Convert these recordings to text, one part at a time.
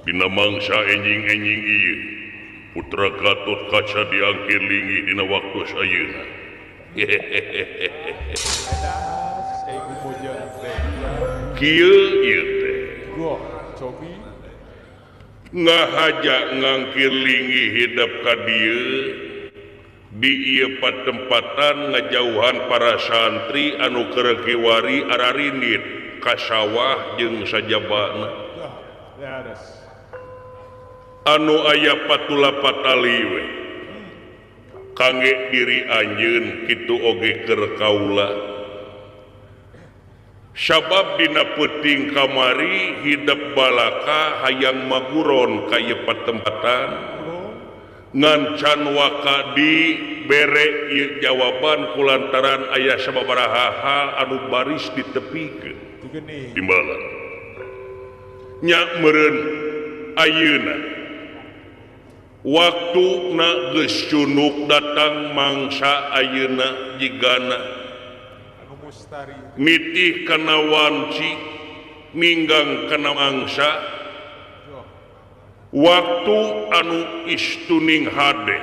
Dina mangsa enjing-enjing ieu putra Gatot Kaca diangkirlingi dina waktu sayeuna. Kieu ieu teh ngahaja ngangkirlingi hidup ka dieu di ieu patempatan ngajauhan para santri anu keur kiwari ararinit ka sawah jeung sajabana anu aya patula patali we kangge diri anjeun kitu oge keur kaula sabab dina peuting kamari hidup balaka hayang maguron ka ieu patempatan ngan waka di bere ieu jawaban kulantaran aya sababaraha hal anu baris ditepikeun timbalan nya meureun ayeuna waktu na geus cunuk datang mangsa ayeuna jigana mitih kana wanci minggang kana mangsa waktu anu istuning hade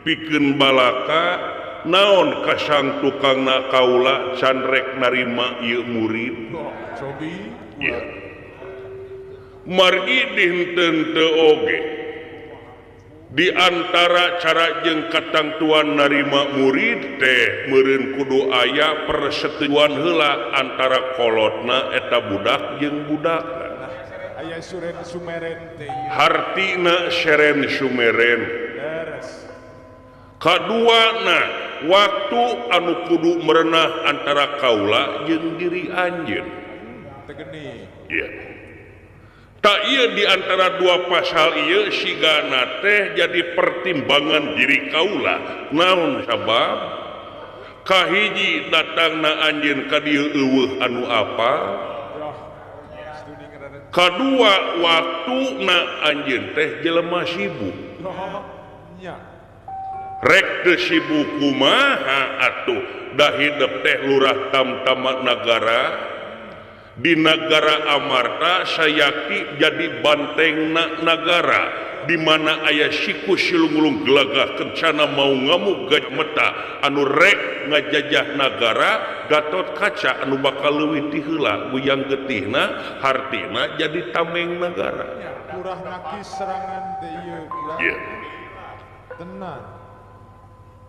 pikeun balaka naon kasang tukangna kaula can rek narima ieu murid ya margi dinten teu oge di antara cara jeung katangtuan narima murid teh meureun kudu aya persetujuan heula antara kolotna eta budak jeung budakna aya suren sumeren teh hartina seren sumeren kaduana waktu anu kudu merenah antara kaula jeung diri anjeun tegeni iya tak iya di antara dua pasal iya sigana teh jadi pertimbangan diri kaula naon sabab kahiji datangna anjeun ka dieu eueuh anu apa kadua waktuna anjeun teh jelema sibuk rek teu sibuk kumaha atuh da hidup teh lurah tamtama nagara di negara Amarta sayaki jadi bantengna negara di mana aya siku silung-ulung gelagah kencana mau ngamuk gajah meta anu rek ngajajah negara Gatot Kaca anu bakal leuwih ti heula buyang getihna hartina jadi tameng negara kurang naki serangan teh ieu tenang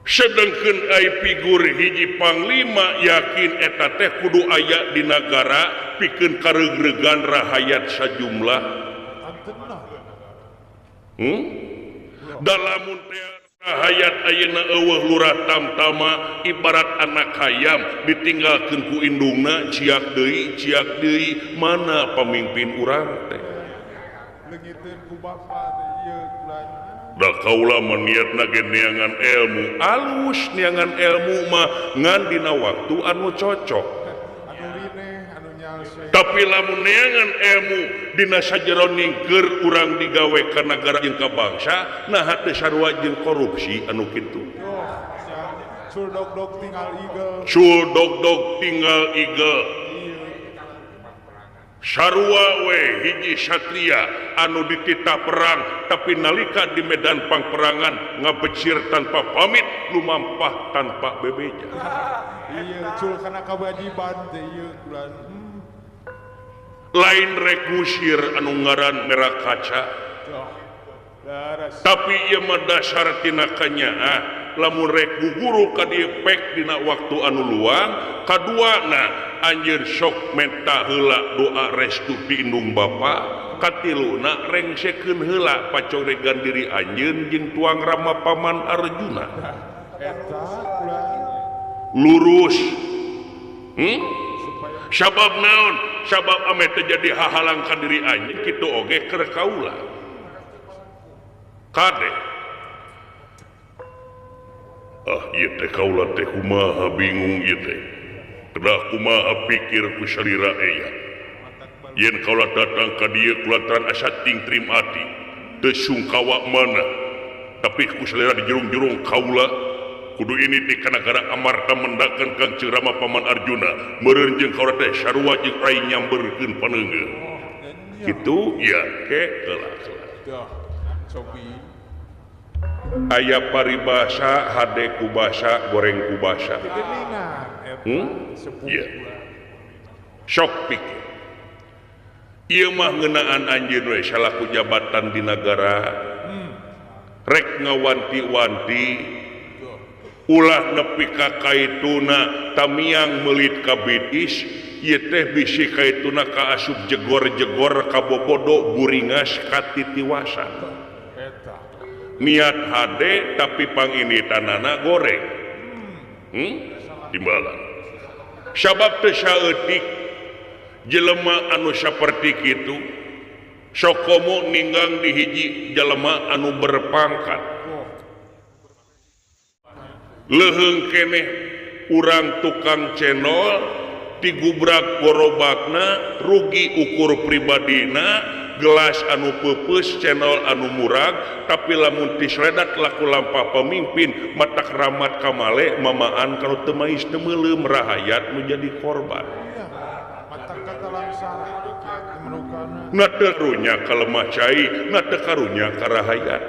sedangkeun ai figur hiji panglima yakin eta teh kudu aya di negara pikeun kareugregan rahayat sajumlah dalamun teh rahayat ayeuna eueuh lurah tamtama ibarat anak hayam ditinggalkeun ku indungna ciak deui mana pamimpin urang teh leungiteun ku bapa teh ieu da kaula maniatna ge neangan ilmu alus neangan ilmu mah ngan dina waktu anu cocok tapi lamun neangan ilmu dina sajeroning keur urang digawe ka nagara jeung ka bangsa nah teu sarua jeung korupsi anu kitu cul dog tinggal igel sarua we hiji satria anu dititah perang tapi nalika di medan pangperangan ngabecir tanpa pamit lumampah tanpa bebeja iya cul kana kewajiban teh ieu lain rek ngusir anu ngaran Merah Kaca tapi ieu mah dasar tina kanyaah lamun rek guguru ka dieu pek dina waktu anu luang kaduana anjeun sok menta heula doa restu ti indung bapa katiluna rengsekeun heula pacoregan diri anjeun jeung tuang rama paman Arjuna eta lurus sabab naon sabab ame teh jadi hahalang ka diri anjeun kitu oge keur kaula kade ieu teh kaula teh kumaha bingung ieu teh kedah kumaha pikir ku salira aya yen kaula datang ka dieu kulantaran asa tingtrim ati teu sungkawa mana tapi ku salira di jurung-jurung kaula kudu ini di kanagara Amarta mendakan Kang Cirama paman Arjuna meureun jeung kaula teh sarua jeung rai nyamberkeun paneungeun gitu ya aya paribasa hade kubasa goreng kubasa sok pikir ieu mah ngeunaan anjeun we salaku jabatan di negara rek ngawanti-wanti ulah nepi ka kaituna tamiang meulit ka bitis ieu teh bisi kaituna ka asup jegor-jegor ka bobodo buringas ka titiwasan niat hade tapi panginitanana goreng timbalan sabab teu saeutik jelema anu saperti kitu sok komo ninggang di hiji jelema anu berpangkat leheung keneh urang tukang cendol digubrak gorobakna rugi ukur pribadina gelas anu peupeus cendol anu murag tapi lamun tisledat laku lampah pemimpin matak ramat kamale mamaan kalau teu mais teu meuleum rahayat menjadi korban na teu karunya ka lemah cai na teu karunya ka rahayat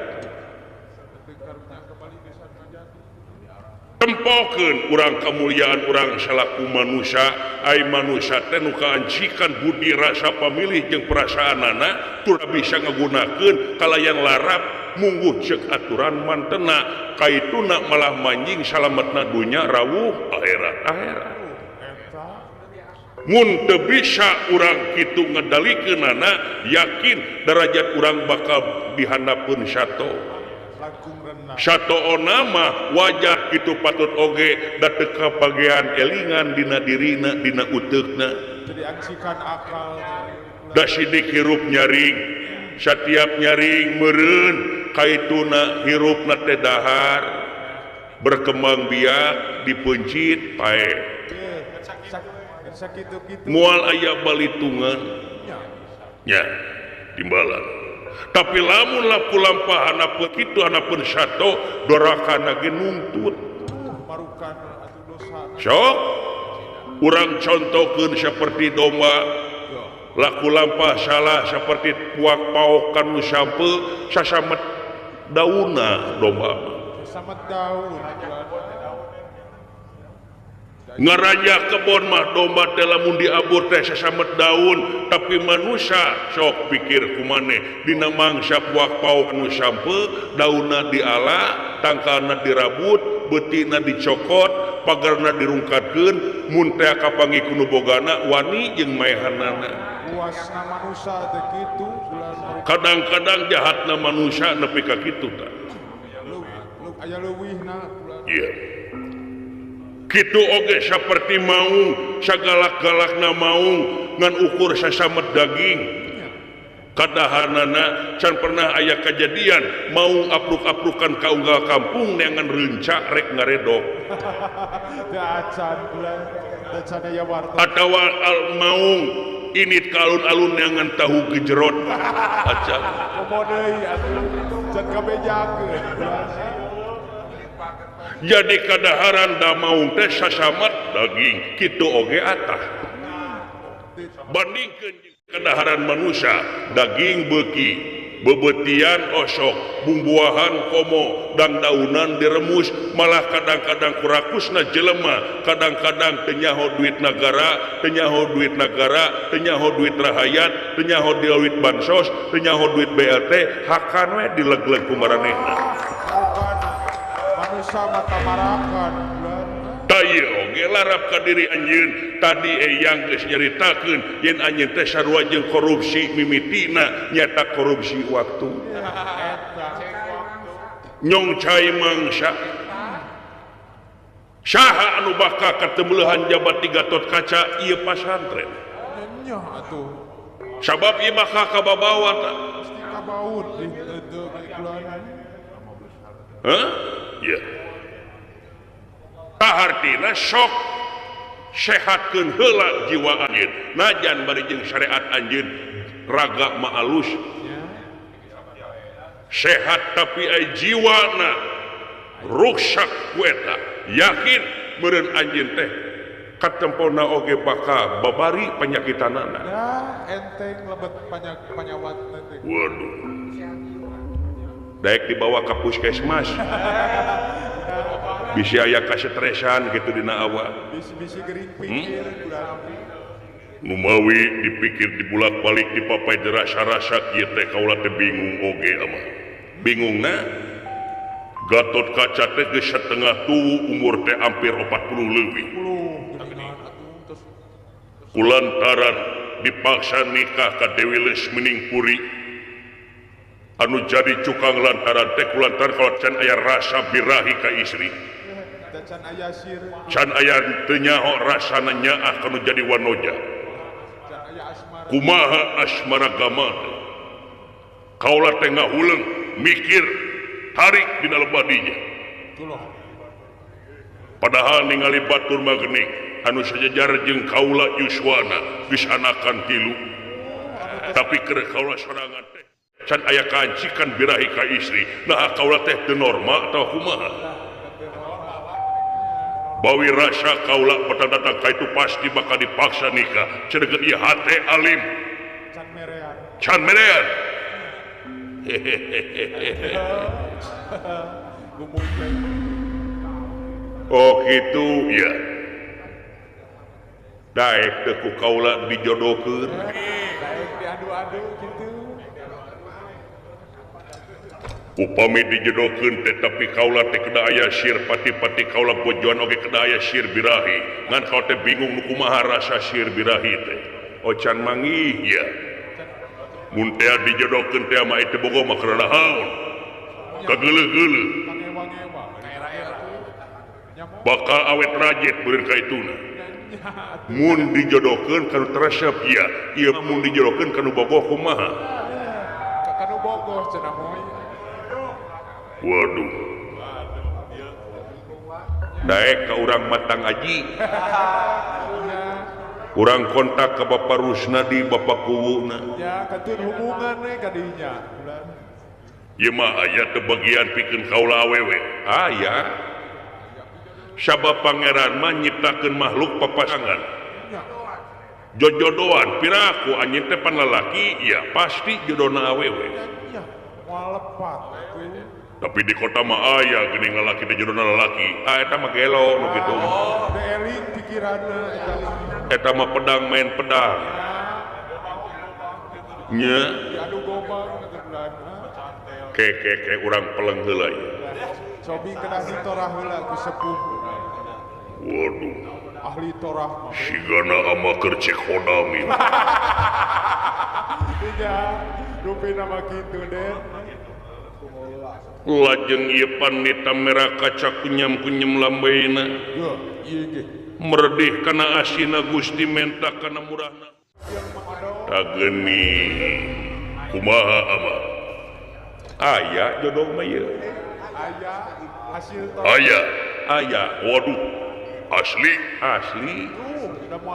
tempokeun urang kamuliaan urang salaku manusia ai manusia teh nu kaancikan budi rasa pamilih jeung perasaanana teu bisa ngagunakeun kalayan larap mungguh ceuk aturan mantena kaituna malah manjing salametna dunya rawuh akhirat mun teu bisa urang kitu ngendalikeunana yakin derajat urang bakal dihandapeun sato nama wajah itu patut oge da teu kapagean elingan dina dirina dina uteukna jadi angsikan akal da sidik hirup nyaring setiap nyaring meureun kaituna hirupna teh dahar berkembang biak dipencit pae mual aya balitungan nya timbalan tapi lamun laku lampah anak begitu anak pun satu dorakana ge nuntut sok urang contohkeun seperti domba laku lampah salah seperti puak paokan nu sampeu sasamet daunna domba sasamet daun ngaraja kebon mah domba teh lamun diabur teh sasamet daun tapi manusia sok pikir kumaneh dina mangsa puak pauk anu sampeu daunna diala tangkalna dirabut beutina dicokot pagarna dirungkatkeun mun teh kapanggih ku nu bogana wani jeung maehanana puasna manusia teh kitu kadang-kadang jahatna manusia nepi ka kitu tah aya leuwihna iya kitu oge saperti maung sagalak-galakna maung ngan ukur sasamet daging kadahanana can pernah aya kejadian maung apruk-aprukan ka unggal kampung neangan reuncak rek ngaredok atawa maung init ka alun-alun neangan tahu gejerot acan komo deui atuh can kabejakeun jadi kadaharan da maung teh sasamet daging kitu oge atah bandingkeun kadaharan manusia daging beuki bebetian osok bumbuahan komo dan daunan diremus malah kadang-kadang kurakusna jelema kadang-kadang teu nyaho duit negara teu nyaho duit negara teu nyaho duit rahayat teu nyaho duit bansos teu nyaho duit BLT hakan we dileg-leg ku maranehna sama tamarakan taya oge larap ka diri anjeun tadi eyang geus nyaritakeun yen anjeun teh sarua jeung korupsi mimitina nyata korupsi waktu nyong cai mangsa saha anu bakal katemeulehan jabat 3 Gatot Kaca ieu pasantren nya atuh sabab ieu bakal kababawa tah pasti kabaut di bulan ya tahartina sok sehatkeun heula jiwa anjeun najan bari jeung syariat anjeun raga maalus sehat tapi ai jiwana ruksak ku eta yakin meureun anjeun teh katempona oge bakal babari penyakitanana. Ya, enteng lebet penyawat nanti. Waduh. Daek dibawa ke puskesmas. Bisa aya kasetresan gitu dina awak. Bisi-bisi gering pikir Numawi dipikir dibulak-balik dipapai rasa-rasa kieu teh kaula teh bingung oge ama. Bingungna Gatot Kaca teh geus satengah tuwu umur teh hampir 40 leuwih. Kulantaran dipaksa nikah ka Dewi Lesmining Puri anu jadi cukang lantaran teh kulantaran kalau can aya rasa birahi ka istri. can aya sir, Can aya teu nyaho rasana nyaah kanu jadi wanoja. can aya asmara. Kumaha asmara gama teh. Kaula teh ngahuleung mikir tarik dina lebadinya. Tuloh. Padahal ningali batur magnik anu sajajar jeung kaula yuswana geus anakan 3. Tapi keur kaula sorangan teh can aya kancikan birahi ka istri. Nah kaula teh teu norma atawa kumaha? Bawi rasa kaula pada datang ka itu pasti bakal dipaksa nikah. Cedeget ieu hate alim. Can merean. Can merean. Gumungkeun. Oh gitu ya. Daek teu ku kaula dijodohkeun. Daek diadu-adu gitu. Upami dijodohkeun teh tapi kaula teh kada aya sir pati-pati kaula bojoan oge kada aya sir birahi. Ngan kaula teh bingung nu kumaha rasa sir birahi teh. Ocan mangih ya. Mun teh dijodohkeun teh mah teh boga mah karana haun. Kageuleuh-geuleuh. Pangewa-ngewa. Era-era. Bakal awet rajet beureun ka ituna. Mun dijodohkeun kanu teresep ya. Ieu mun dijodohkeun kanu bogoh kumaha? Kanu bogoh cenah moy. Waduh. Daek ka urang matang aji. Urang kontak ke Bapak Rusnadi, Bapak Kuwuna. Ya, katun hubungan we ka dinya. Ieu mah aya teu bagian pikeun kaula awewe. Aya. Sabab pangeran mah nyiptakeun makhluk papasangan. Jojodoan piraku anjeun teh pan lalaki, ya pasti jodona awewe. Ya, moal lepat atuh. Tapi di kota mah aya geuning lalaki teh jodona lalaki. Eta mah gelo nu kitu. Da eling pikiranna eta. Eta mah pedang main pedang. Nya Diadu gobang ke bulan. ke urang peleng heula ieu. Cobi kena ditorah heula ku sepuh. Waduh. Ahli torah mah. Sigana ama keur cek hodami. Dinya, rupina mah kitu den. Lajeng ieu panita merah kaca kunyam-kunyam lambaina. Yo, ieu ge. Meredih kana asina Gusti menta kana murahna. Tageni kumaha ama? Aya jodoh mah ieu. Aya hasil torah. Aya. Waduh. Asli.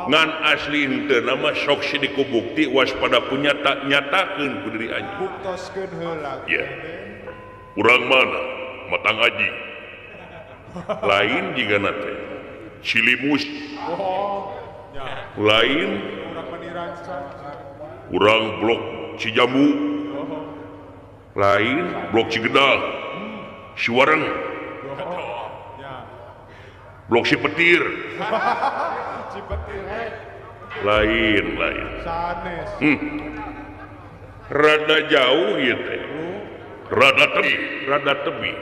Ngan asli henteu nama sok sidiku bukti waspada punya tak nyatakeun ku diri anjeun. Buktoskeun heula. Ya. Urang mana? Matang aji. Lain jigana teh. Cilimus. Oh. Ya, Lain urang meniranca. urang blok Cijambu. Oh. Lain blok Cigedal. Siwareng. Ya. Blok Cipetir. Cipetir. Lain. Sanes. Rada jauh ieu teh. Rada tebi.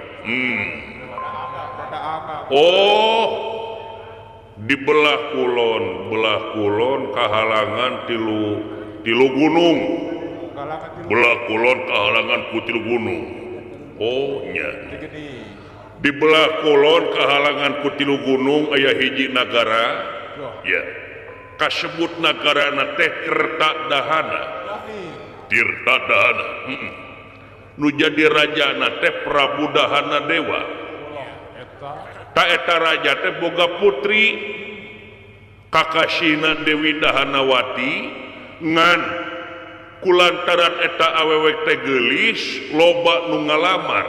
Ada anak. Oh. Di belah kulon kahalangan tilu gunung. Galangan tilu. Belah kulon kahalangan ku tilu gunung. Oh nya. Gede. Di belah kulon kahalangan ku tilu gunung aya hiji nagara. Ya. Kasebut nagarana teh Tirtadahana. Tirtadahana. Nu jadi rajana teh Prabu Dahana Dewa. Eta. Ta eta raja teh boga putri kakasina Dewi Dahanawati ngan kulantaran eta awewe teh geulis loba nu ngalamar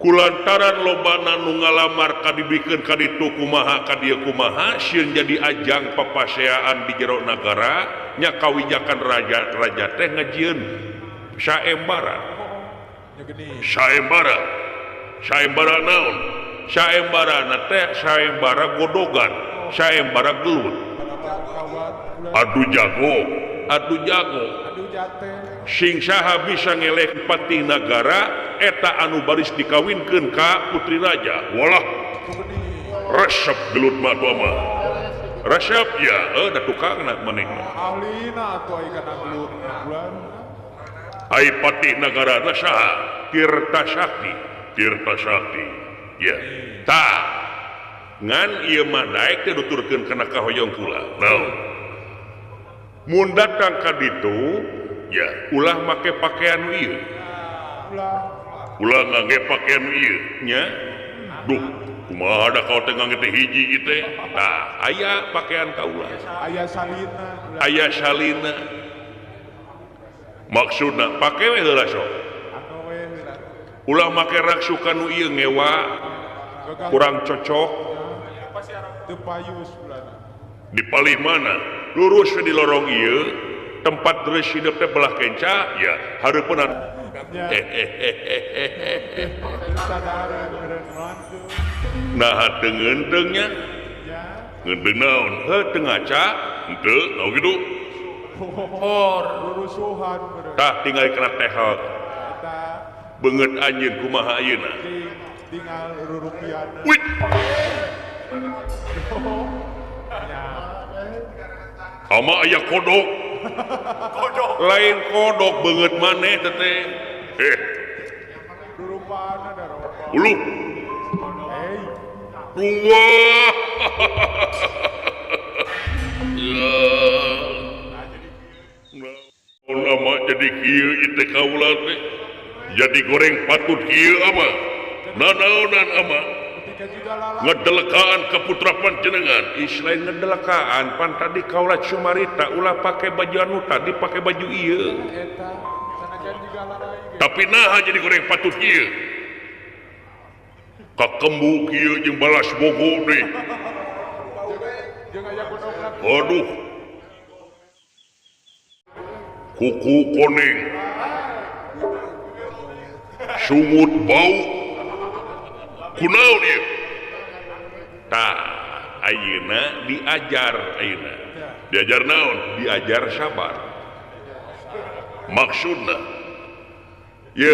kulantaran lobana nu ngalamar ka dibikeun ka ditu kumaha ka dieu kumaha sieun jadi ajang papaseaan di jero nagara nya kawijakan raja teh ngajieun saembara naon saembara na teh saembara godogan saembara gelut adu jago sing saha bisa ngelek patih nagara eta anu baris dikawinkeun ka putri raja walah resep gelut mah tua mah resep ya da tukangna manehna Alina atuh aya kana gelut bulan. ai patih nagara na saha Tirta Sakti ya ta ngan ieu mah daek teh nuturkeun kana kahoyong kula naon mun datang ka ditu ya ulah make pakaian ieu ulah ngangge pakaian ieu nya duh kumaha da kau teh ngangge teh hiji ieu teh tah aya pakaian kaula aya salina maksudna pake we heula sok ulah make raksukan nu ieu ngewa kurang cocok teu payus bulan. di palih mana lurus di lorong ieu tempat geus hidup teh belah kenca ya hareupeun nah teungeunteungnya ngeunteung naon teu ngaca henteu naon kitu Rurusuhan tah tinggal kena tehel beungeut anjeun kumaha ayeuna tinggal rurupiana. wit ama aya kodok lain kodok beungeut maneh teh Rurupana da roba. uluh Hey, wah ya nama jadi kieu ieu kaula teh jadi goreng patut kieu ama nanaonan ama ketika juga lala ngedelekaan ke putra panjenengan selain ngedelekaan pan tadi kaula cumarita ulah pake baju anu tadi pake baju ieu eta sanajan juga lala ieu. tapi naha jadi goreng patut kieu kakembu kieu jeung balas bogo deui Jeung aya gunungna aduh kuku koneng sungut bau kunaon ieu tah ayeuna diajar naon diajar sabar maksudna ye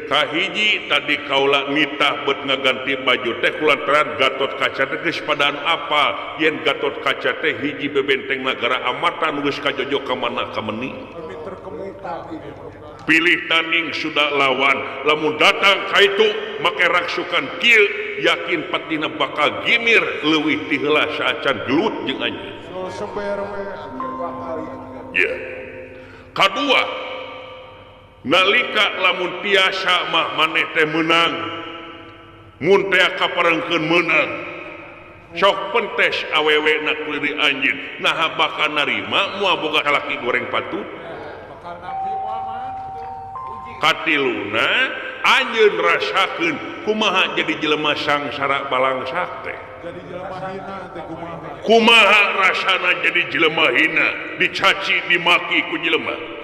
kahiji tadi kaula nitah bet ngaganti baju teh kulantaran Gatot Kaca teh geus padaan apal yen Gatot Kaca teh hiji bebenteng nagara Amarta nu geus kajojo ka mana ka meuni terkemuka pilih tanding sudah lawan lamun datang ka itu make raksukan kieu yakin patina bakal gimir leuwih ti heula saacan gelut jeung anjeun so seber we bakal ya kadua nalika lamun tiasa mah maneh teh meunang mun teh kaparengkeun meunang sok pentes awewena kulirik anjeun nah bakal narima moal boga lalaki goreng patut bakal nabi Muhammad katiluna anjeun rasakeun kumaha jadi jelema sangsara balangsak teh jadi jelema hina teh kumaha rasana jadi jelema hina dicaci dimaki ku jelema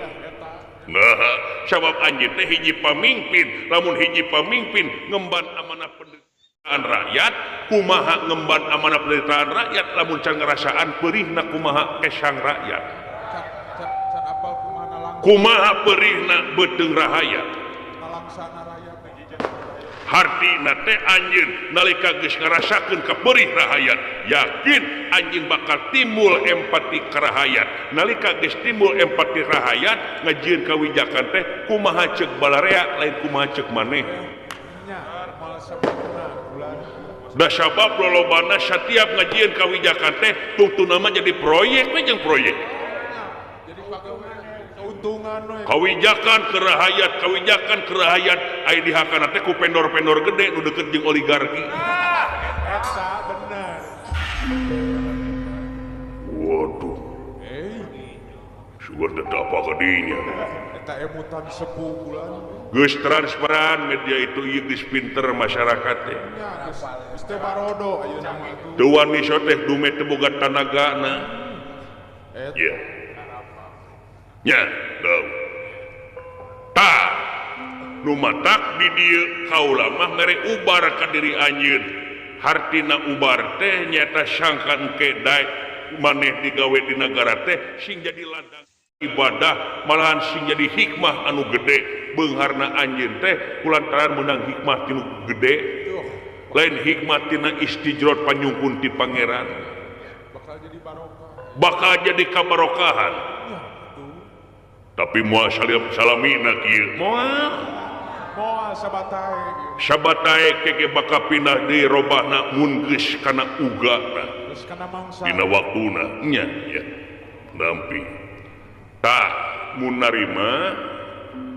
nah sabab anjeun teh hiji pamimpin lamun hiji pamimpin ngemban amanah penderitaan rakyat kumaha ngemban amanah penderitaan rakyat lamun can ngarasaan peurihna kumaha kesang rakyat can apal kumana langsung kumaha peurihna beuteung rahayat langsana raya teh hartina teh anjeun nalika geus ngarasakeun kapeurih rahayat yakin anjeun bakal timbul empati ka rahayat nalika geus timbul empati rahayat ngajieun kawijakan teh kumaha ceuk balarea lain kumaha ceuk maneh nya mal sabuna bulan da sabab lolobana setiap ngajieun kawijakan teh tungtuna mah jadi proyek we jeung proyek jadi pagawe keuntungan we kawijakan ke rahayat aya dihakana teh ku pendor-pendor gede nu deukeut jeung oligarki eta bener waduh berteta apa kadinya Eta emutan 10 bulan. geus transparan media itu ieu geus pinter masyarakat teh Nya geus teh barodo ayeuna mah tuh. teu wani so teh dume teu boga tanagana Eta ya nya teu tah nu matak di dieu kaula mah mere ubar ka diri anjeun hartina ubar teh nyata sangkan ke daek maneh digawe di negara teh sing jadi ladang ibadah malahan sing jadi hikmah anu gede beungharna anjeun teh kulantaran meunang hikmah tinu gede lain hikmah tina istijrot panyungkun ti pangeran bakal jadi barokah. bakal jadi kabarokahan tapi moal salamina kieu moal Moal sabatae. sabatae keke bakal pindah di robahna mun geus kana ugana Terus kana mangsa. dina waktuna nya ya nampi tah mun narima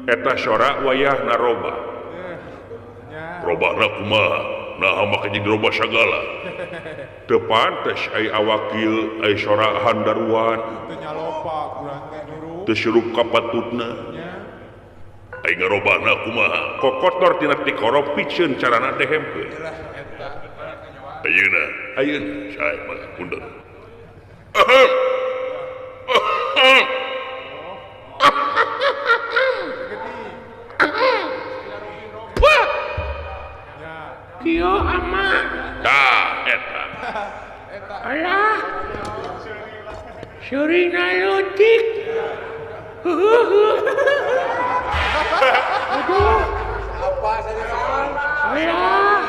eta sora wayahna robah Nya robahna kumaha nah maka jadi robah sagala teu pantes ai awakil ai sora handaruan teu nyalopa kurang teh nuru. teu surup kapatutna Nya ai ngarobahna kumaha kok kotor tina ti korop pikeun carana teh hemkeun eta ayeuna sae mah punten nya Kiyo ama tah eta alah Surina lutik. Aduh. Alah.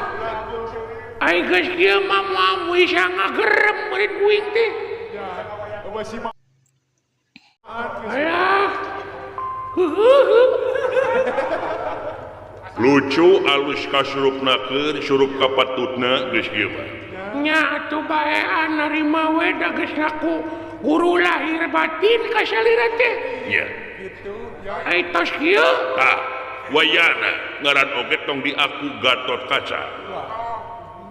Ai geus kieu mah moal bisa ngagerem beureun kuing teh. coba simak. Alah. lucu alus kasurupnakeun surup kapatutna geus kieu mah Nya atuh baean narima we da geus laku guru lahir batin ka salira teh. nya Gitu ya. Ai tos kieu tah wayana ngaran oge tong di aku Gatot Kaca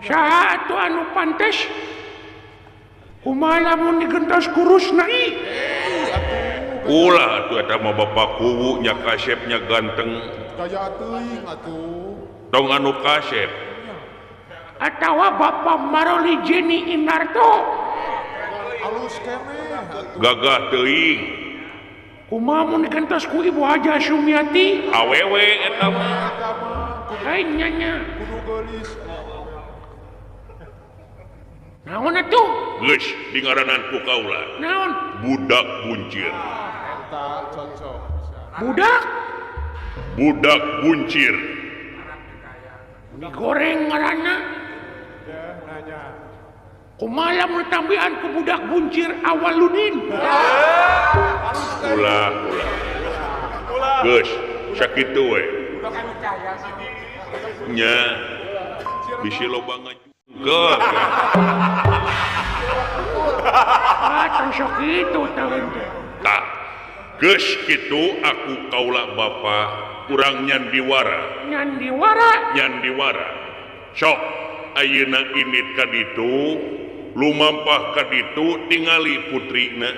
saha atuh anu pantes? Kumaha lamun digentos kurusna ih? ulah atuh eta mah bapak kuwu nya kasep nya ganteng Kaya teuing atuh. tong anu kasep Atawa Bapak Maroli Jenny Indarto? Alus kene atuh. gagah teuing Kumaha mun digentos ku Ibu Haja Sumiati? awewe eta mah Eta mah kudu Hai nyanya. kudu geulis. Naon atuh? geus dingaranan ku kaula Naon? budak buncir Eta cocok. Budak budak buncir digoreng ngaranna. Ya nanya. Kumaha lamun tambihan ku budak buncir Awaludin? ulah geus sakitu we nya bisi loba ngajugeg Ah, tong sok kitu tawen teh. tah geus kitu aku kaula bapa urang nyandiwara Nyandiwara. sok ayeuna init ka ditu lumampah ka ditu tingali putrina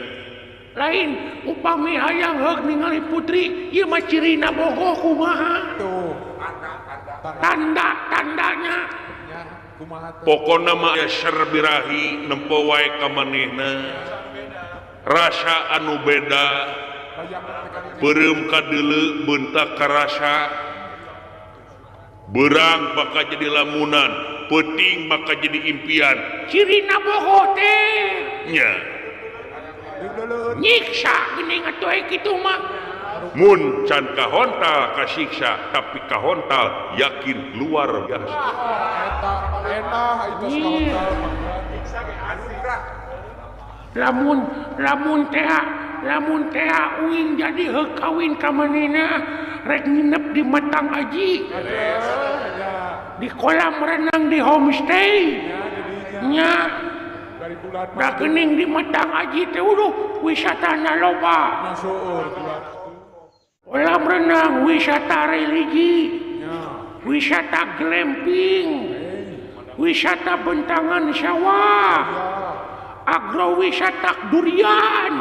Lain upami hayang heug ningali putri, ieu mah cirina bogoh kumaha? Tuh. Tanda-tandanya Nya kumaha teh. pokona mah syar birahi nempo wae ka manehna rasa anu beda Hayang teh kan beureum ka deuleu beuntak ka rasa beurang bakal jadi lamunan peuting bakal jadi impian cirina bogoh teh nya deuleuleun. nyiksa geuning atuh kitu mah. mun can kahontal kasiksa tapi kahontal yakin luar biasa Eta itu Iya. sekalian. Lamun teh uing jadi heug kawin ka manehna rek nginep di Matang Aji di kolam renang di homestay nya Dari bulan da geuning di Matang Aji teh uduh wisatana loba Masuur bulan itu. kolam renang wisata religi Nya. wisata glamping wisata bentangan sawah agrowisata durian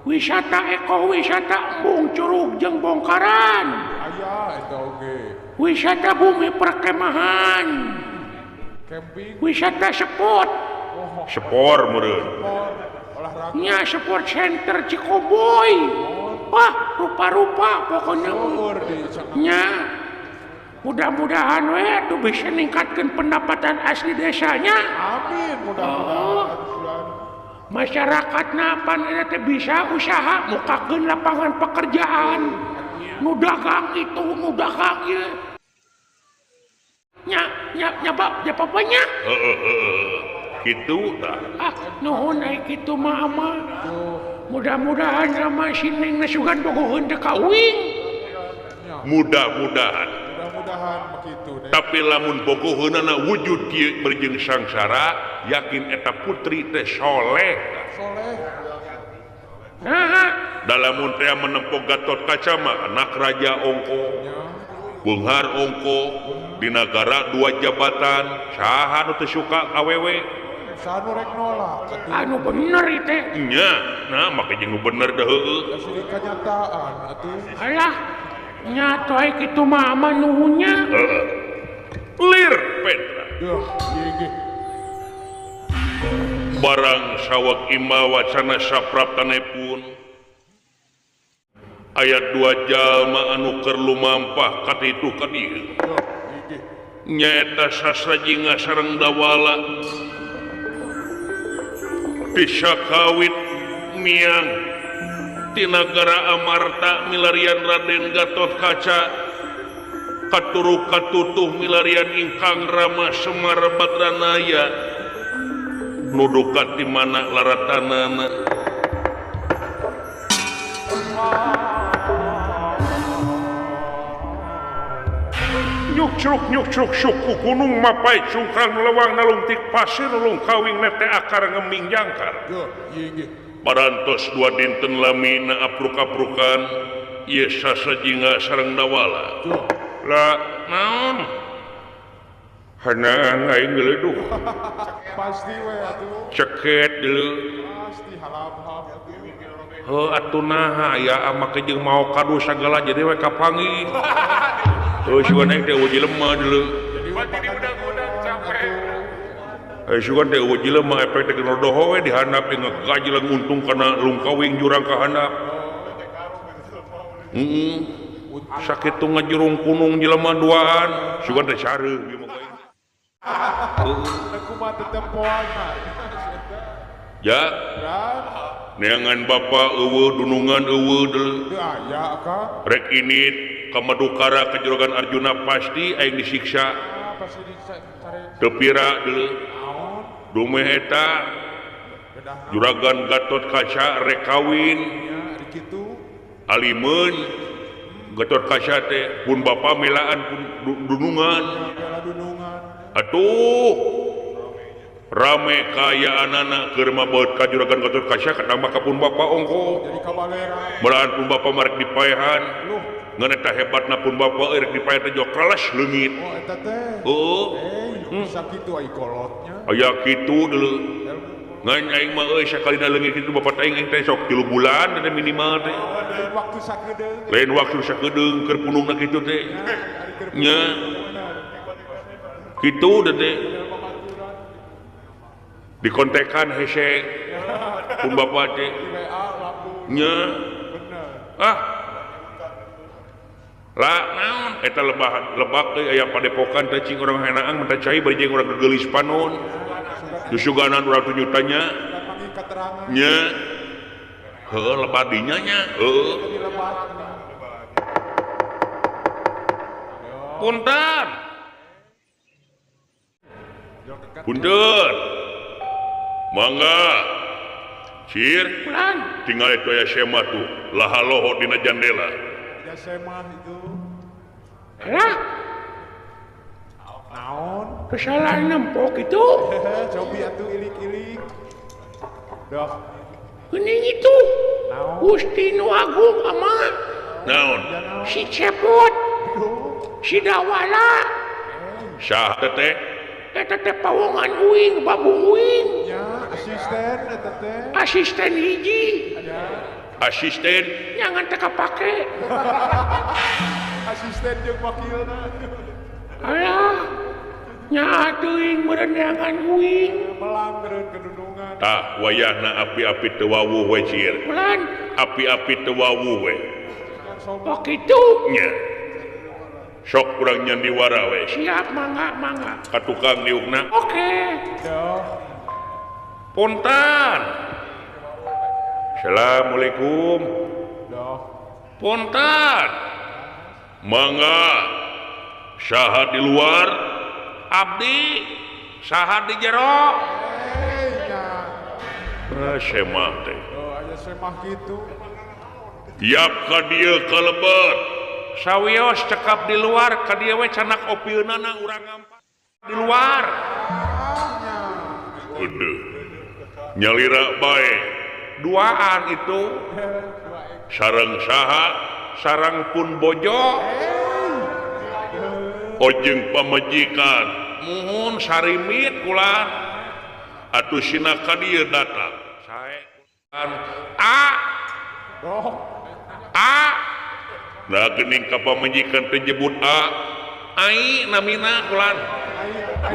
wisata ekowisata embung curug jeung bongkaran, Aya eta oge. wisata bumi perkemahan, Camping. wisata sport, Sport meureun. Olahraga. nya sport center Cikoboy. Wah, rupa-rupa pokoknya Bogor di sana. nya. Mudah-mudahan we tuh bisa ningkatkan pendapatan asli desanya. Amin mudah-mudahan. Masyarakat napan eta teh bisa usaha mukakeun lapangan pekerjaan. Nu dagang itu, nu dagang ieu. Nya papanya. Kitu tah. Ah, nuhun ai kitu mah ama. Mudah-mudahan sama sining nasugan bogoheun teh kawin. Mudah-mudahan. Mudah-mudahan begitu deh. Tapi lamun bogoheunana wujud kieu berjing sangsara, yakin eta putri teh soleh. Soleh. Nah, Dalamun teh menempuh Gatot Kaca mah anak raja ongko, beunghar ongko, di negara 2 jabatan, saha nu teu suka awewe? Sanu rek nolak. anu bener itu. Nya, nah make jeung nu bener dah heueuh. Kasih kenyataan atuh. Alah, nyato ai kitu mah ama nuhunnya. Lir Petra. Duh, gigi. Barang sawak ima wacana sapraptanepun ayat 2 jalma anu keur lumampah katitu ka dieu Duh, gigi. nyaeta sasajinga sareng dawala disakawit miang ti nagara Amarta milarian Raden Gatot Kaca katuruk katutuh milarian ingkang Rama Semar Badranaya nudukat di mana laratanana nyuk cruk suku gunung mapai cungkrang lewang nalungtik pasir nulung kawing nete akar ngeming jangkar Duh, gigi. parantos 2 dinten lamina apruk-aprukan ieu sasajinga sareng dawala Duh. lah naon hanang aing geuleduh Pasti we atuh. ceket deuleu Pasti halap-halap atuh. heuh atuh naha aya make jeung mau kadu sagala jadi we kapangi heuh sugan aing teh uji lemah deuleu Mati di udang-udang capek. sugan teh uji lemah efek teh doho we dihandap ngagaji lang untung kana lungkawing jurang ka handap sakit tuh ngajurung kunung jelema duaan sugan teh sareuh ieu mah Aku mah tetep poana. ya Dan neangan bapa eueuh dunungan eueuh deuleu teu aya ka. rek init kamadukara ka juragan Arjuna pasti aing disiksa Pasti dicari teu pira deuleu naon. dumeh eta Bedah juragan Gatot Kaca rek kawin nya di kitu. alimeun Gatot Kaca teh pun bapa melaan pun dunungan Bela dunungan. atuh rame kaya anana keur mabaut ka juragan Gatot Kaca kadang ka pun bapa ongko Jadi kabalera. melaan pun bapa marek dipaehan Loh, ngan eta hebatna pun bapa rek dipaehan teh jok kelas leungit oh eta teh. heuh Bisa kitu ai kolotnya. aya kitu deuleu ngan aing mah euy sakalina leungit kitu bapa teh aing teh sok 3 bulan teh minimal teh Dan waktu sakedeung. lain waktu sakedeung keur punungna kitu teh nya kitu teh dikontekan hese pun bapa teh WA langsung nya bener. ah lah naon eta lebak teh aya padepokan teh cing urang henaang minta cai bari jeung urang geulis panon dusuganan urang tunyutanya Dan panggil keterangan nya heueuh lebat dinya nya heueuh di lebat. punten punten mangga cir Pulang. tinggal itu aya sema tuh lahaloho dina jandela Ya semah itu. Alah, Naon? kesalahan nempok itu. Cobi atuh ilik-ilik. Dah. Geuning itu. Naon? Gusti Nu Agung ama naon si Cepot, si Dawala, sah teh eta teh pawongan uing, babu uing, Ya, asisten eta teh. asisten hiji. Ya. asisten jangan teka pake. Asisten jeung wakilna. Alah, nya teuing merenangan uing. Melang meureun kedudungan. tah wayahna api-api teu wawuh we cieur Ulan, api-api teu wawuh we oh kitu. nya sok urang nyandi wara we Siap, mangga. ka tukang diukna Oke. Dah. punten Assalamualaikum Dah. punten mangga saha di luar abdi saha di jero Nya. semah teh Aya semah kitu. Yap ka dieu kalebet sawios cekap di luar ka dieu we canak opieunana urang ngampak di luar Udah nyalira bae duaan itu sareng saha sarang pun bojo ojeng pamajikan muhun sarimit kulan atuh sina ka dieu datang sae Doh. nah gening ka pamajikan terjebut ai namina kulan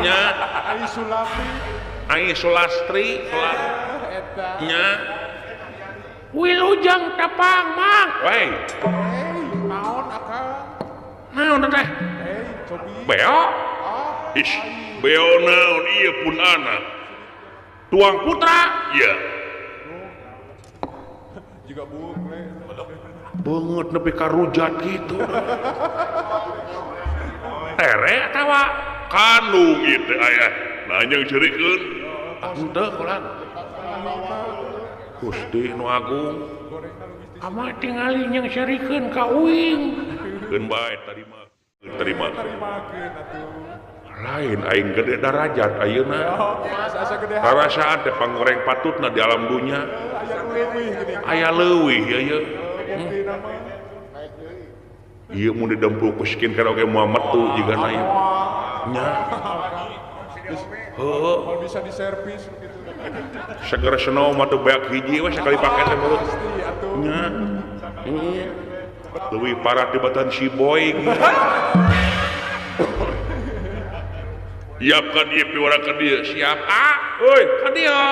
nya Ai Sulami. ai Sulastri kulan Eta. nya Wilujeng tepang, Mang. wei Naon akang? Naon teh? Cobi. beo ish beo naon ieu pun anak tuang putra iya Juga buuk we. banget nepi ka rujat gitu tere atawa kandung gitu ayah nanya cerikeun henteu kulan Gusti nu agung Ama tingali yang syarikeun ka uing. keun bae tarima terima Terimakeun atuh. lain aing gede darajat ayeuna Asa gede hati. karasaan teh panggoreng patutna di alam dunya Aya leuwih gini. aya leuwih ya ya Bukti nama. ieu mun didempul ku skin kana oge moal metu jiga na ieu nya heueuh Kalau bisa diservis gitu. segera senow mah teu beak hiji we sakali pake teh mulut Pasti atuh. nya leuwih parah tibatan si boy gitu. Siap ka dieu piwara ka dieu siap euy ka dieu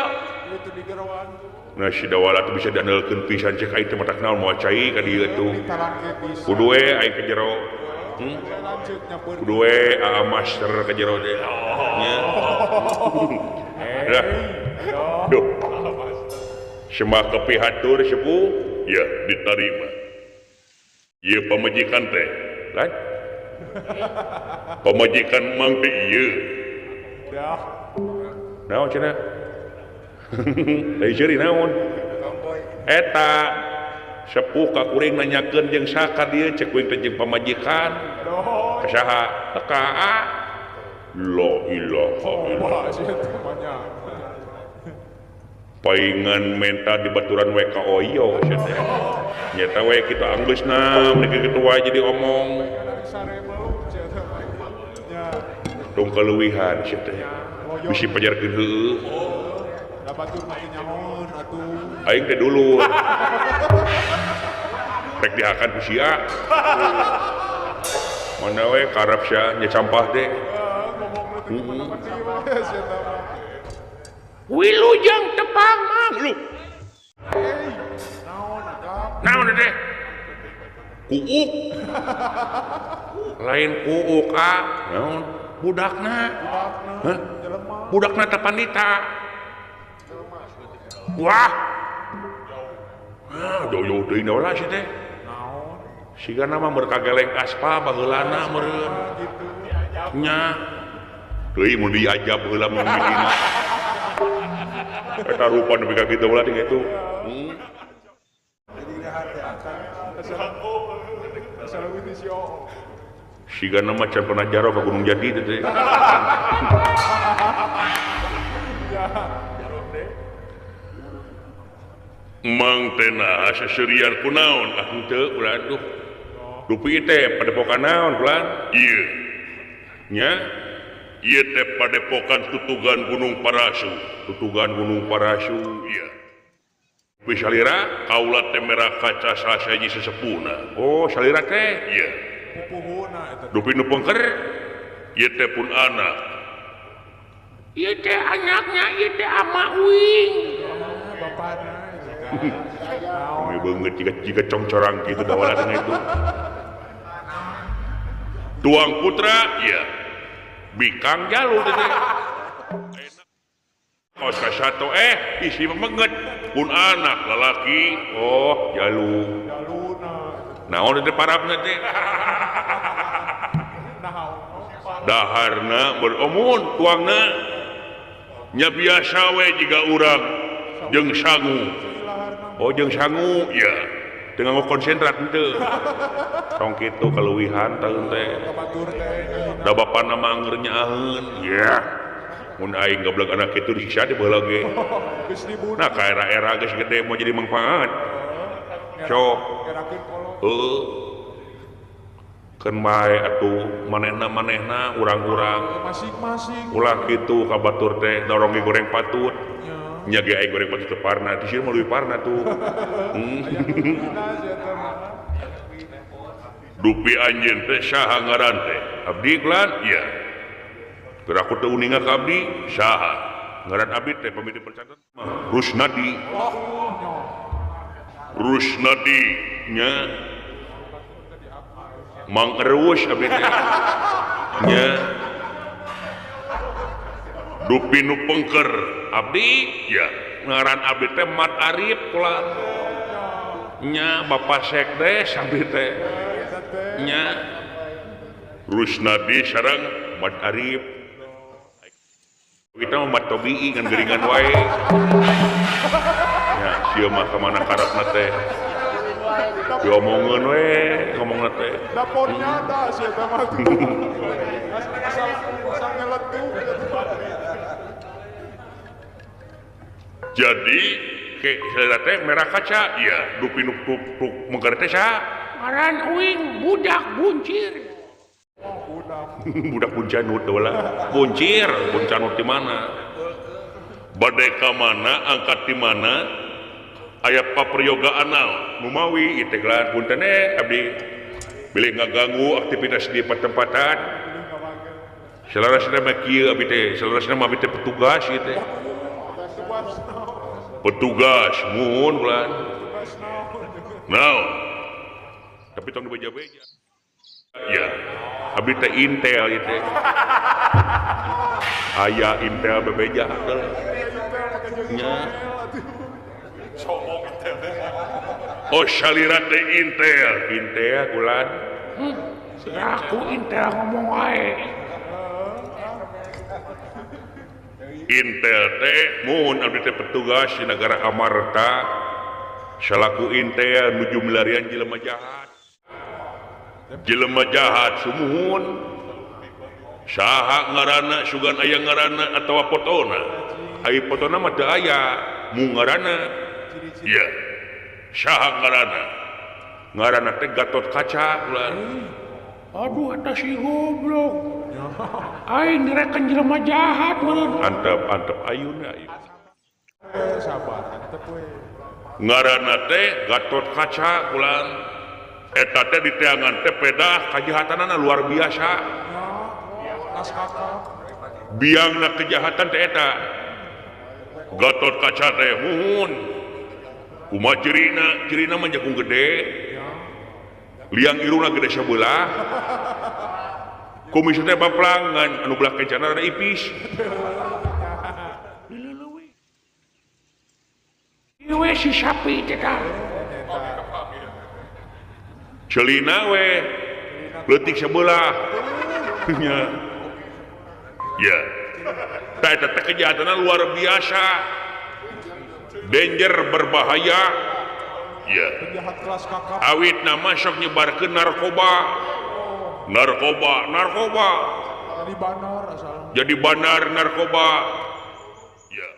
Itu di gerawan. nah si dawala teh bisa diandelkeun pisan cek aing teh matak naon moal cai ka dieu tuh Talangke bisa. kudu we aing ke jero Lanjut nyapeur. kudu we aa master ke jero teh nya dah duh semah kepihatur sepuh ya diterima ieu pamajikan teh kan pamajikan mang teh ieu Dah. naon cenah lain ceuri naon eta sepuh ka kuring nanyakeun jeung saha ka dieu cek kuring teh jeung pamajikan Doh. kasaha ka la ilaha illallah Wah, sih itu banyak. paingan menta di baturan we ka oyo sia teh nyata we kita anggeusna meuneun ketua jadi omong Dari sare meluk sih itu. Ya. tong kaleuwihan sia teh bisi pajarkeun heueuh Da batur mah teu nyahoan atuh. aing teh dulu rek dihakan ku sia mana we karep sia nya campah deh Ngomong lu teu mana-mana we sih eta mah. Wilujeng tepang, Mang. lu Naon akang? naon teh kuuk lain kuuk naon budakna hah Jelema. budakna teh pandita wah jauh-jauh deui naon sih teh Naon? sigana mah meur kageleng aspa baheulana meureun Gitu. nya teuing mun diajab heula mun bidina eta rupa nepi ka kitu ulah ting itu Asal witi si O. sigana mah can pernah jaro ka Gunung Jati teh teh Mang tena seserian kunaon henteu ulah tuh dupi teh padepokan naon ulah ieu nya ieu teh padepokan tutugan Gunung Parasu iya Salira kaulat teh merah kaca salah saji sesepuna. Oh, salira teh iya. Pupuhuna eta. Dupi nu pengker ieu teh pun anak. Ieu teh anaknya ieu teh ama uing. Bapana. Ini banget jika congcorang gitu dawala dengan itu. Tuang putra iya. Bikang jalur teh. Kos kasatu isi memenget pun anak lalaki oh jalu Jaluna. naon teh parabna teh daharna beromun tuangna nya biasa we jiga urang jeung sangu oh jeung sangu ya teu nganggo konsentrat henteu tong kitu kaluwihan taeun teh Batur teh. da bapana mangeur nyaaheun ya mun aing goblok anak kitu disiksa di baheula ge Geus dibunuh. nah ka era-era geus gede mau jadi manfaat sok Gerakeun kolot. keun bae atuh manehna urang-urang Masing-masing. ulah kitu ka batur teh dorong ge goreng patut nya ge aing goreng patut teu parna di sieun mah leuwih parna tuh dupi anjeun teh saha ngaran teh abdi iklan iya gerak teu uninga ka abdi saha ngaran abdi teh pamiti percatat mah Rusnadi Rusnadi nya Mang Erwus abdi teh nya dupi nu pengker abdi ya ngaran abdi teh Mat Arif kulan nya Bapak Sekdes abdi teh nya Rusnadi sareng Mat Arif kita mah Mat Tobi'i kan geringan wae ya sieu mah kamana karepna teh diomongeun we ngomongna teh Dapornya ada sih eta mah. Asal ngeletu. jadi ke salira teh merah kaca ya dupi nu mengker teh saha Ngaran uing budak buncir. budak buncanut lah buncir buncanut di mana badai ka mana angkat di mana aya papriyoga anal numawi itu gelar punten abdi bilih ngaganggu aktivitas di pertempatan selarasna mah kieu abdi teh selarasna mah abdi teh petugas ieu teh petugas muhun bulan naon tapi tong dibeja-beja ya abdi teh intel ieu teh aya intel bebeja teh nya oh salira teh intel kulan Aku intel ngomong wae. intel teh muhun abdi teh petugas di negara Amarta salaku intel nuju milarian jelema jahat sumuhun saha ngaranna sugan aya ngaranna atawa fotona ai fotona mah teu aya mu ngaranna iya saha ngaranna teh Gatot Kaca ulah Aduh, eta si goblok. Aing direken jelema jahat meureun. antep ayuna ayu Sabar, antep we. ngaranna teh Gatot Kaca ulah eta teh di teangan teh pedah kajahatanana luar biasa Naskaka. biangna kejahatan teh eta Gatot Kaca teh muhun kumaha cirina mah jagung gede liang irungna gede sabelah kumis teh baplangan anu belah kencana rada ipis Ieu we si sapi teh tah. celina we leutik sabelah nya ya tah eta teh kejahatanna luar biasa danger berbahaya ya Jahat kelas kakap. awit nama sok nyebarkeun narkoba Di banar asal. jadi bandar narkoba ya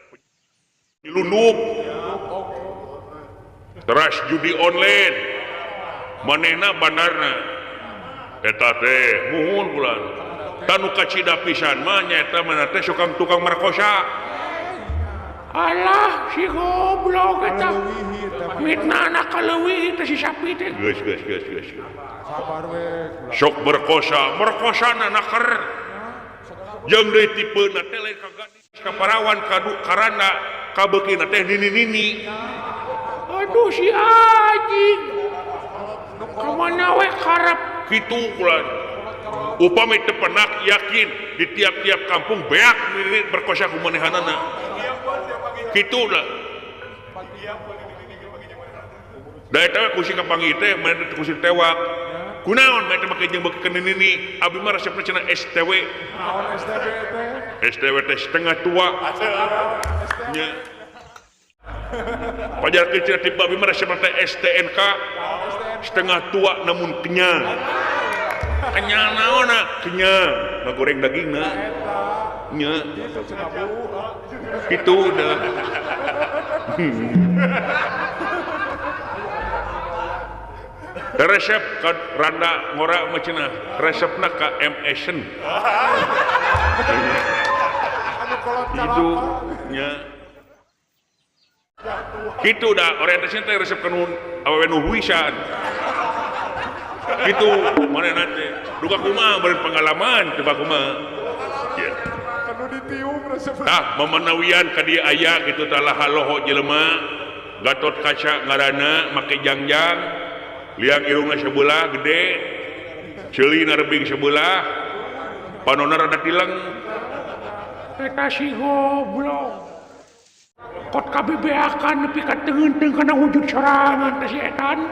dilunduk teras judi online manehna bandarna eta teh muhun bulan tanu kacida pisan mah nyaeta mana teh tukang merkosa Alah si goblok eta. Leuwih teh mah. Mitna anak kaleuwih teh si sapi teh. Geus. Sabar we. Sok merkosana naker. Jeung deui tipeuna teh lain ka gadis ka parawan karana kabeukina teh nini-nini. Aduh si anjing. Kemana we karep? Kitu ulah. Upami teu penak yakin di tiap-tiap kampung beak nini berkosa ku manehanana. Kitu lah. Da eta kusi kapanggih teh mana kusi tewak. Kunaon mah teh make jeung beuki nini abdi mah resepna cenah STW. Naon STB teh? STW teh setengah tua. Nya. Pajar kecil ti abdi mah resepna teh STNK. Setengah tua namun kenyang. Kenyang naonna? Kenyang. Ngagoreng dagingna. Nya. Itu udah. Resep ka randa ngora mah cenah resepna ka M.Asian. Itu nya. Kitu dah orientasinya teh resep kanu awewe nu huisan. Kitu manehna teh duka kumaha beureun pengalaman teu kumaha. Ya. Kanu ditium resep. Tah mamanawian ka dieu aya kitu tah lahaloho jelema Gatot Kaca ngaranna make jangjang liang irungna sebelah gede ceulina rebing sebelah panonna rada tileng. Eta si goblok. Kot kabebeakan nepi ka teunteung kana wujud sorangan teh si etan.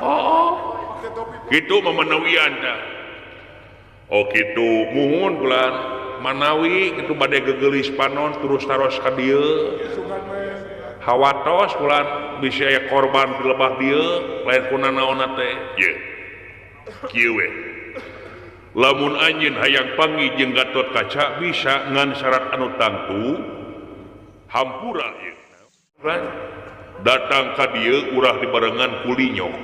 Oh. Gitu mamanawian tah. Oh kitu muhun bulan manawi kitu bade gegelis panon terus taros ka dieu. Hawatos bulan bisa aya korban di lebah dieu lain kunanaonna teh. Ye. Kieu we. Lamun anjeun hayang panggih jeung Gatot Kaca bisa ngan syarat anu tangtu hampura ieu. Datang ka dieu urah dibarengan ku linyok.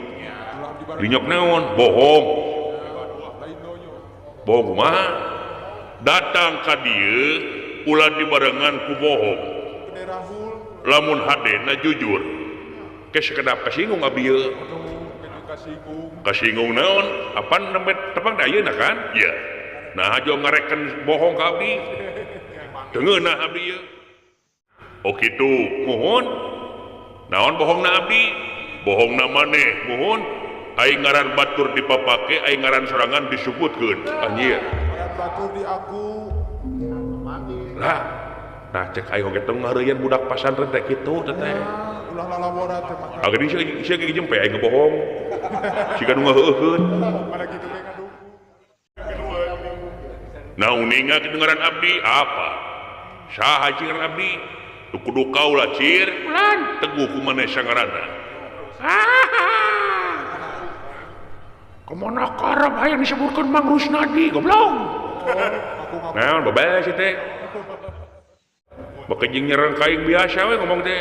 Linyok naon? Bohong. Bohong kumaha? Datang ka dieu ulah dibarengan ku bohong. Lamun hadena jujur. Ke sakedap kasinggung abdi ieu. Kasinggung naon? Apan nembe tepang da ayeuna kan? Iya. Nah ajo ngareken bohong ka abdi. Teungeunah abdi ieu. Oh kitu, muhun. Naon bohongna abdi? Bohongna maneh, muhun. Aing ngaran batur dipapake, aing ngaran sorangan disebutkeun. Anjir. Ngaran batur di aku. Lah, nah cek aing oge tong ngareuyeuan budak pasantren teh kitu teh. Ulah lalabora teh mah. Agar di sia ge jempe aing ngebohong. Siga nu ngaheueun. Pada kitu teh ngaduku. Nah uninga kitu ngaran abdi apa? Saha cing ngaran abdi? Tu kudu kaula cir. Ulan. Teguh ku maneh sangaranna. Kemana karep hayang disebutkeun Mang Rusnadi goblok. Naon babes teh. Bakejing nyerang kaing biasa we ngomong teh.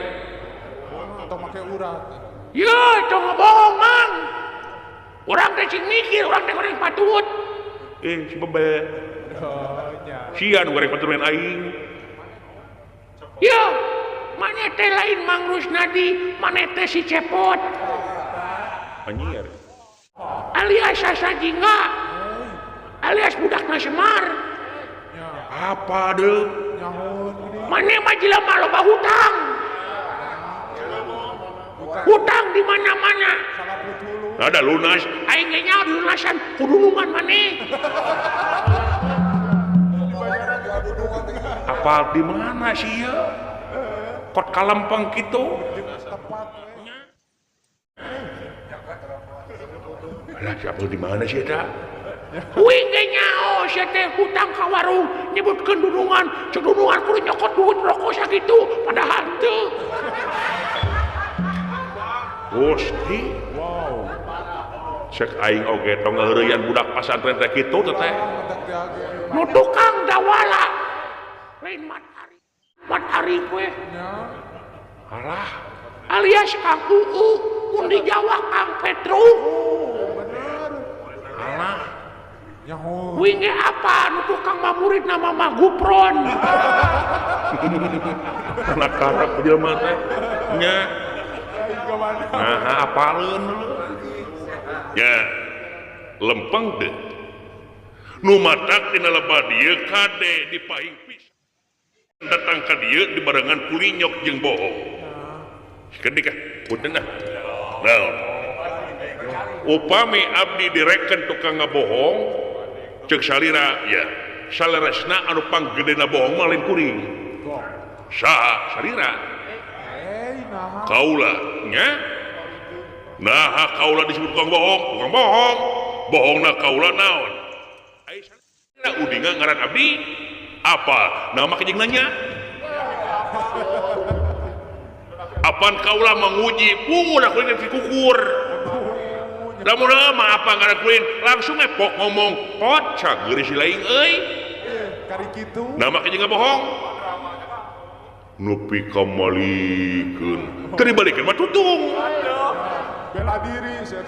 Atau make urat. Ya, itu ngebohong, Mang. Orang teh cing mikir, orang teh goreng patut. Si babes. Sian goreng paturan aing. Ya, mana teh lain Mang Rusnadi, mana teh si Cepot. Anjir. Alias Sasajingga. Alias budakna Semar. Apa deh? Mana mah jelema loba hutang. Hutang di mana-mana. Ada lunas. Aing ge nyaho dilunasan kudunungan maneh. Apa di mana sih ya? Kot kalempeng gitu. Alah siapa di mana sih dah? Uing ge nyaho sia teh hutang ka warung nyebutkeun dudungan, cek dudungan kudu nyokot duit rokok sakitu padahal teu. Gusti. Wow. Cek aing oge tong ngaheureuyan budak pasantren teh kitu teh. Nu tukang dawala. Lain mat ari we. Alah, Alias Kang Uu, mun di Jawa Kang Petru. alah. Nyahon. Uing ge apa nu tukang mamurid nama Magupron. anak karep jelema teh nya Aing kemana? nah apaleun nya lempeng deh nu matak tina lebah dieu kade dipahing pisan datang ka dieu dibarengan kulinyok jeung bohong kedik punten nah naon upami abdi direken tukang ngabohong ceuk salira ya saleresna anu panggedena bohong mah lain kuring saha salira Nah. kaula nya nah kaula disebut tukang bohong bohongna kaula naon ai salira udinga ngaran abdi apa nama kejeng nanya apan kaula menguji pungun aku ini kukur lamun mah apa ngaran kuin langsung epok ngomong kocak geuris laing euy Kari kitu. nama kejeng bohong nupi kamalikeun teu dibalikeun mah tutung Bela diri saya.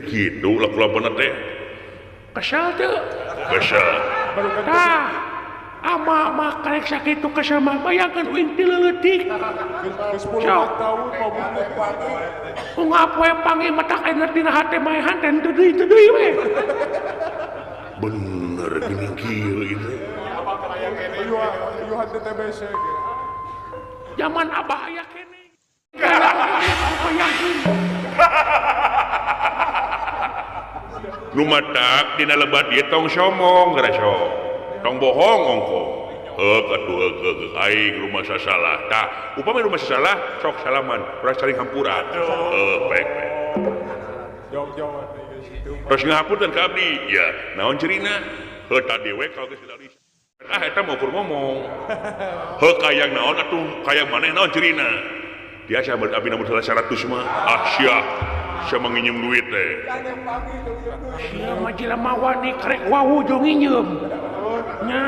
gitu laku-lakuna teh Kesal teu. kesal Tah, ama mah karek sakitu kesal mah bayangkeun uing ti leutik. Ke 10 Sok. tahun pabulek pagi. Ngapoe pangi matak ener dina hate maehan ten teu deui we. bener gini kieu itu Ayuhan TTBC ge. Zaman abah aya kene. Bayangkeun. nu matak dina lebat dieu tong somong geura tong bohong ongko atuh aing rumah sasalah tah upami rumah sasalah sok salaman urang saling hampuran baik Jauh-jauh gitu. terus ngahapunten ka abdi ya naon cerina heuh tadi we kalau geus dilalis eta mau kur ngomong heuh kayang naon atuh kayang maneh naon cerina biasa abdi namun salah 100 mah sia menginjem duit teh Sia mah jelema wani karek wawu jo nginjem. Nya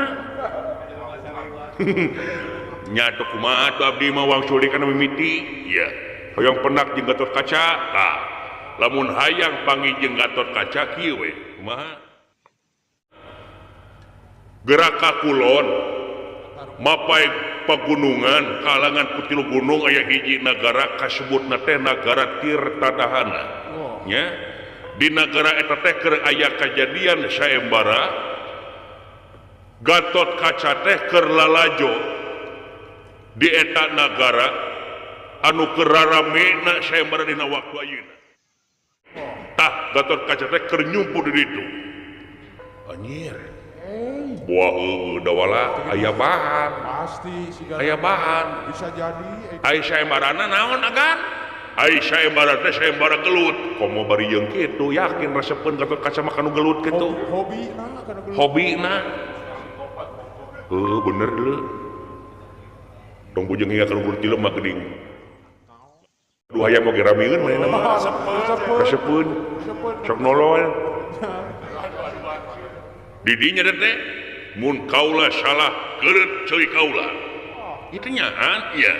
nya teu kumaha atuh abdi mah wangsul kana mimiti ya hoyong penak jeung Gatot Kaca tah lamun hayang panggih jeung Gatot Kaca kieu we kumaha gerak ka kulon mapai pagunungan kalangan putilu gunung aya hiji nagara kasebutna teh nagara Tirtadahana nya di negara eta teh keur aya kajadian saembara Gatot Kaca teh keur lalajo di eta nagara anu keur raramena saembara dina waktu ayeuna tah Gatot Kaca teh keur nyumpu di ditu anjir buah dawala aya bahan Pasti si aya bahan bisa jadi ai saembarana naon agan ai saembara teh saembara gelut komo bari jeung kitu yakin resepeun Gatot Kaca mah kanu gelut kitu hobi nah kana gelut. hobina bener deh dong bujeng hingga kanu gelut tilem mah geuning dua hayam oge rameun manehna mah resepeun sok nolol didinya teh mun kaula salah keureut ceuy kaula itu nyaan iya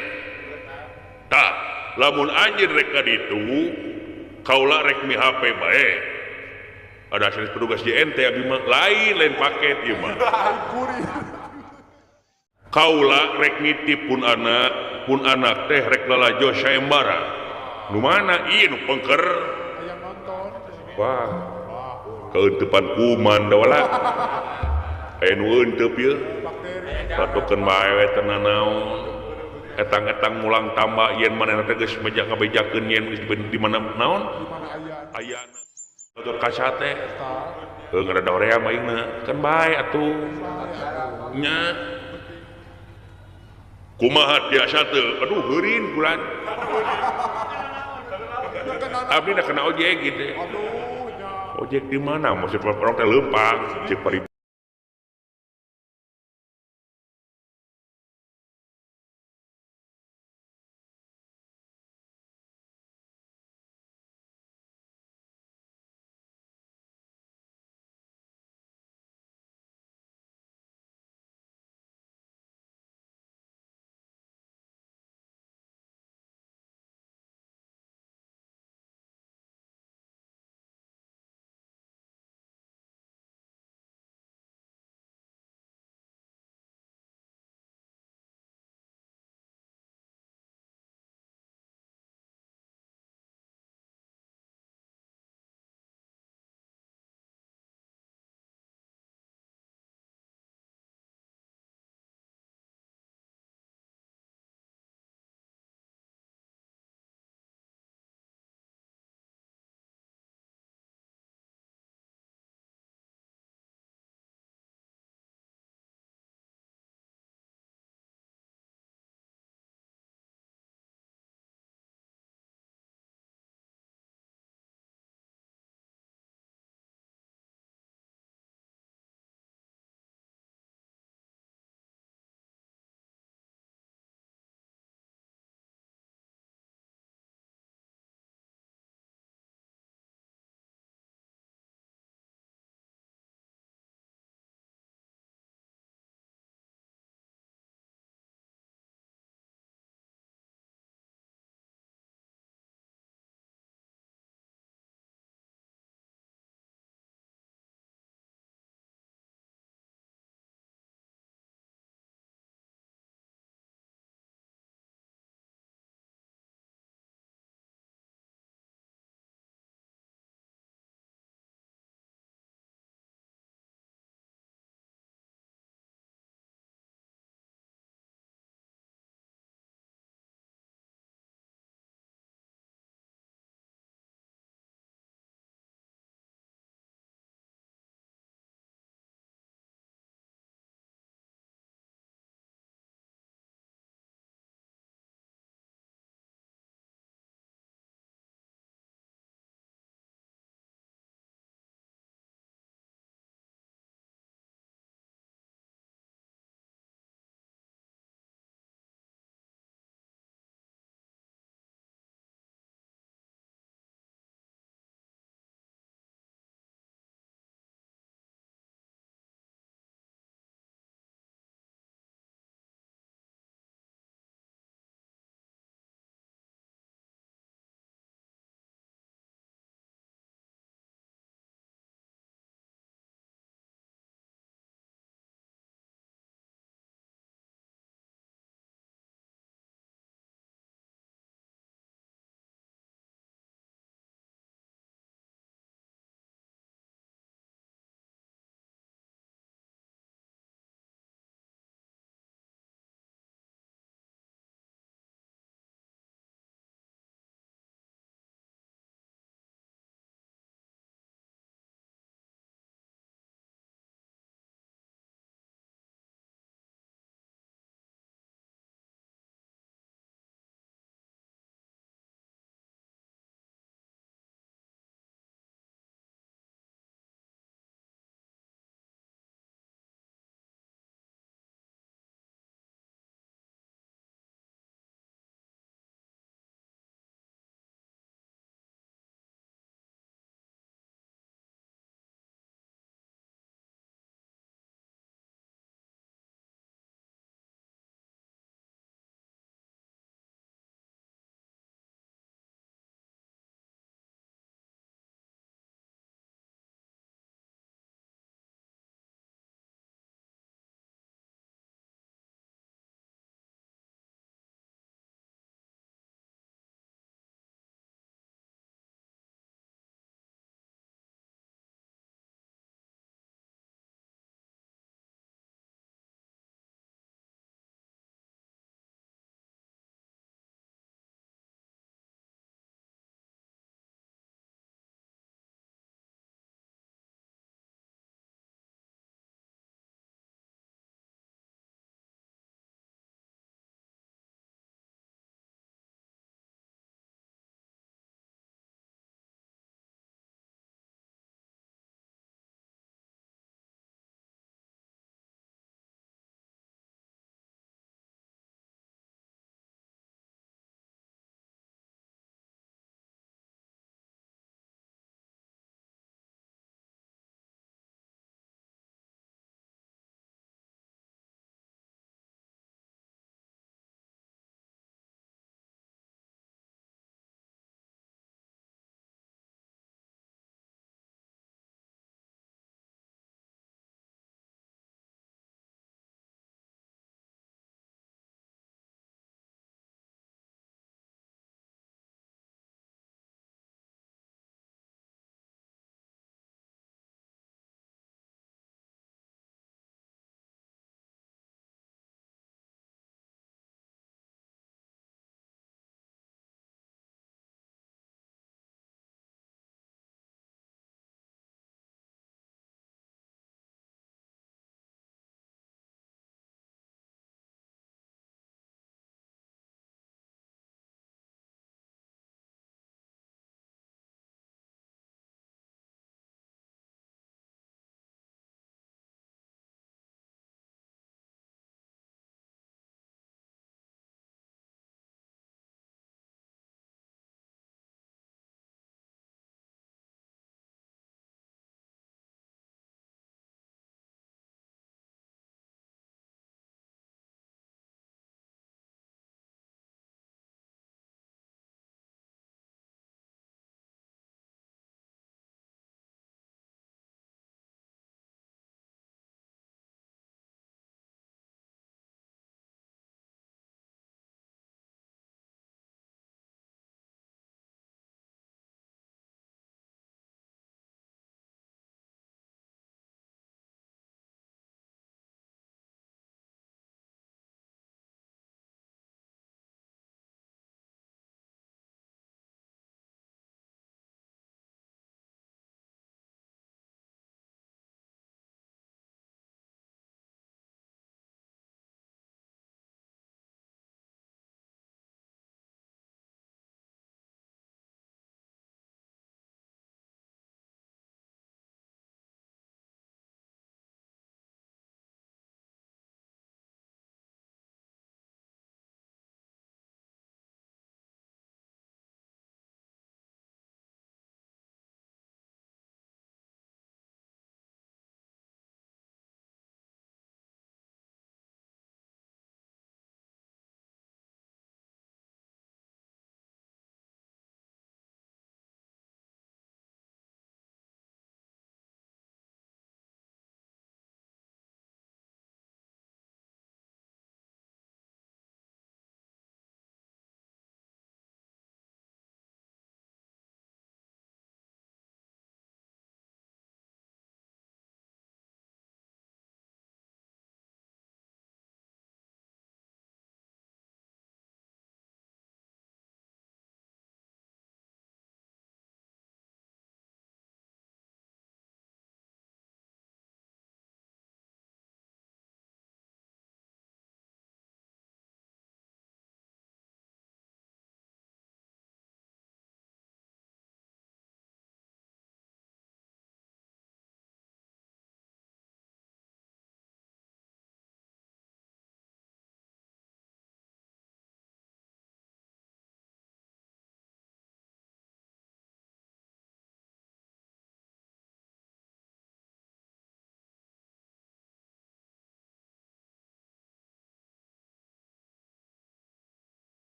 tah lamun anjeun rek ka ditu kaula rek mi HP bae ada hasil petugas JNT abi mah lain paket ieu mah kaula rek nitip pun anak teh rek lalajo saembara nu mana ieu nu pengker Yang nonton. wah keuntepan kuman da wala aya nu eunteup ieu ratukeun bae we teu nanaon etang-etang mulang tambah yen manehna teh geus meja ngabejakeun yen geus di mana naon Di mana ayah? ayana Gatot Kaca teh heuh ngarada hoream aingna kan bae atuh nya kumaha biasa teu aduh heurin bulan abdi da kena ojek gitu Aduh, nya. ojek di mana maksud orang teh leumpang cek pari